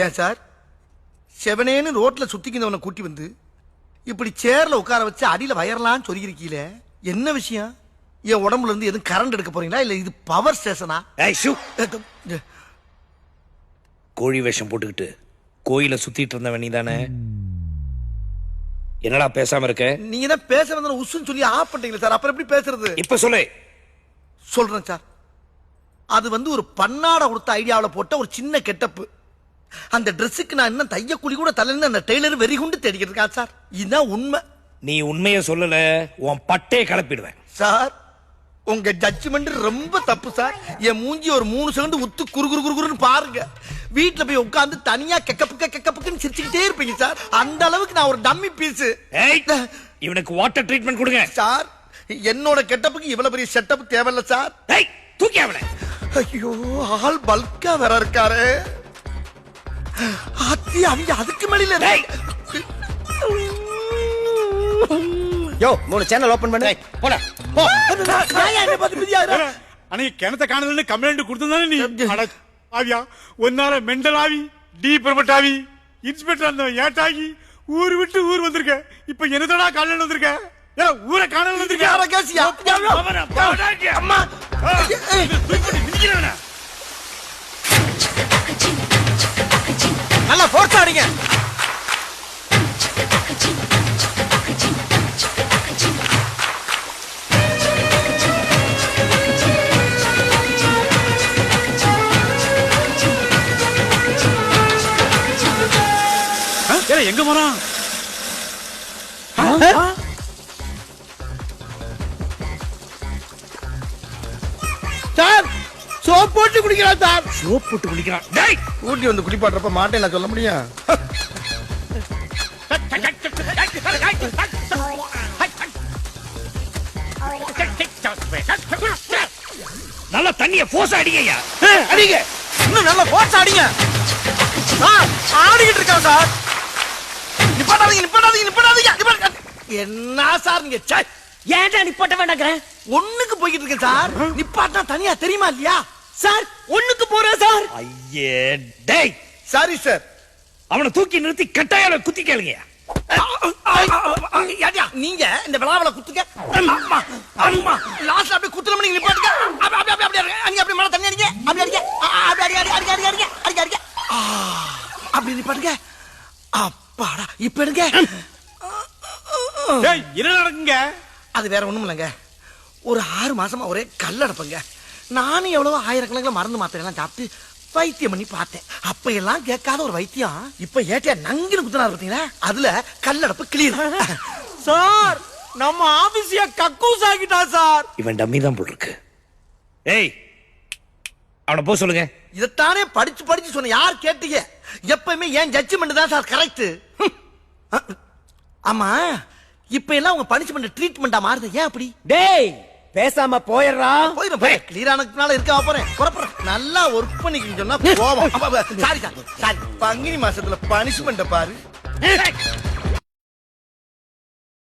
ஏன் சார் செவனேன்னு ரோட்ல சுத்திக்கிந்தவனை கூட்டி வந்து இப்படி சேர்ல உட்கார வச்சு அடியில வயர்லாம் சொல்லியிருக்கீல, என்ன விஷயம்? என் உடம்புல இருந்து எதுவும் கரண்ட் எடுக்க போறீங்களா இல்ல இது பவர் ஸ்டேஷனா? கோழி வேஷம் போட்டுக்கிட்டு கோயில சுத்திட்டு இருந்தவன் நீ தானே? என்னடா பேசாம இருக்க? நீங்க தான் பேச வந்த உசுன்னு சொல்லி ஆஃப் பண்ணிட்டீங்களா சார், அப்புறம் எப்படி பேசுறது? இப்ப சொல்லு. சொல்றேன் சார், அது வந்து ஒரு பன்னாட கொடுத்த ஐடியாவில் போட்ட ஒரு சின்ன கெட்டப்பு. அந்த ட்ரெஸ்ஸுக்கு நான் இன்னும் தைய குழி கூட தலைன்னு அந்த டெய்லர் வெறி குண்டு தேடிக்கிட்டு இருக்கா சார். இதுதான் உண்மை. நீ உண்மையை சொல்லல உன் பட்டே கலப்பிடுவேன் சார். உங்க ஜட்ஜ்மெண்ட் ரொம்ப தப்பு சார். என் மூஞ்சி ஒரு 3 செகண்ட் உத்து குறுகுறுன்னு பாருங்க. வீட்டுல போய் உட்கார்ந்து தனியா கெக்கப்புக்குன்னு சிரிச்சுக்கிட்டே இருப்பீங்க சார். அந்த அளவுக்கு நான் ஒரு டம்மி பீஸ். இவனுக்கு வாட்டர் ட்ரீட்மெண்ட் கொடுங்க சார். என்னோட கெட்டப்புக்கு இவ்வளவு பெரிய செட்டப் தேவையில்ல சார். தூக்கி அவனை. ஐயோ, ஆள் பல்கா வேற இருக்காரு. அவங்க அதுக்கு மேல யோ 3 சேனல் ஓபன் பண்ணு. போடா போ. நான் என்ன பார்த்து பிதியாரா? அன்னைக்கு கிணத்த காணலன்னு கம்ப்ளைண்ட் கொடுத்ததானே நீ? ஆவியா ஒன்னால மெண்டல் ஆவி, டி பிரமட் ஆவி, இன்ஸ்பெக்டர் அந்த ஏட்டாகி ஊர் விட்டு ஊர் வந்திருக்க. இப்ப என்னதடா காணல வந்திருக்க? ஊரை காணல வந்திருக்க. யார கேசியா? அம்மா நல்லா போர்ஸ் ஆடுங்க. எங்க போறான் சார்? சோப் போட்டு குடிக்கிறான் சார். சோப் போட்டு குளிக்கிறான். ஊட்டி வந்து குளிப்பாட்டுறப்ப மாட்டேன் நான் சொல்ல முடியும். நல்ல தண்ணிய போஸ் அடிங்கய்யா. அடிங்க, இன்னும் நல்லா போர்ஸ் அடிங்க. ஆடிக்கிட்டு இருக்கான் சார். நிப்பாட்டாதீங்க. என்ன சார் நீங்க? ஏன்டா நிப்பாட்ட வேண்டாங்கற? ஒண்ணுக்கு போய்கிட்டு இருக்கேன் சார். நிப்பாட்டா தனியா தெரியுமா இல்லையா சார்? ஒண்ணுக்கு போறேன் சார். ஐயே டேய். Sorry sir. அவனை தூக்கி நிறுத்தி கட்டாயால குத்தி கேளுங்கய்யா. நீங்க இந்த விழாவில குத்துங்க. லாஸ்ட் அப்படியே குத்துற மணி நிப்பாட்டுங்க. அப்படியே அங்க அப்படியே மழை தண்ணி அடிங்க. அப்படியே அடிங்க. அப்படி நிப்பாட்டுங்க. அப்பாடா, இப்ப எடுங்க. என்ன நடக்குங்க? அது வேற ஒண்ணும் இல்லைங்க. ஒரு 6 மாசமா ஒரே கல்லடப்புங்க. நானும் எவ்வளவோ ஆயிரக்கணக்கில் மருந்து மாத்திரை எல்லாம் சாப்பிட்டு வைத்தியம் பண்ணி பார்த்தேன். அப்ப எல்லாம் கேட்காத ஒரு வைத்தியம் இப்ப ஏட்டியா நங்கின்னு குத்துனா பாத்தீங்களா? அதுல கல்லடப்பு கிளீன். சார், நம்ம ஆபீஸியா கக்கூஸ் ஆகிட்டா சார். இவன் டம்மி தான் போல் இருக்கு. ஏய், அவனை போ சொல்லுங்க. இதத்தானே படிச்சு சொன்ன. யார் கேட்டீங்க? எப்பவுமே ஏன் ஜட்ஜ்மெண்ட் தான் சார் கரெக்ட். ஆமா, இப்ப எல்லாம் உங்க பனிஷ்மெண்ட் ட்ரீட்மெண்டா மாறுது. ஏன் அப்படி? டேய் பேசாம போயிடுறா. போயிடும் கிளியரானதுனால இருக்க போறேன். நல்லா ஒர்க் பண்ணிக்கின்னு சொன்னா போவோம். சாரி. பங்குனி மாசத்துல பனிஷ்மெண்ட் பாரு.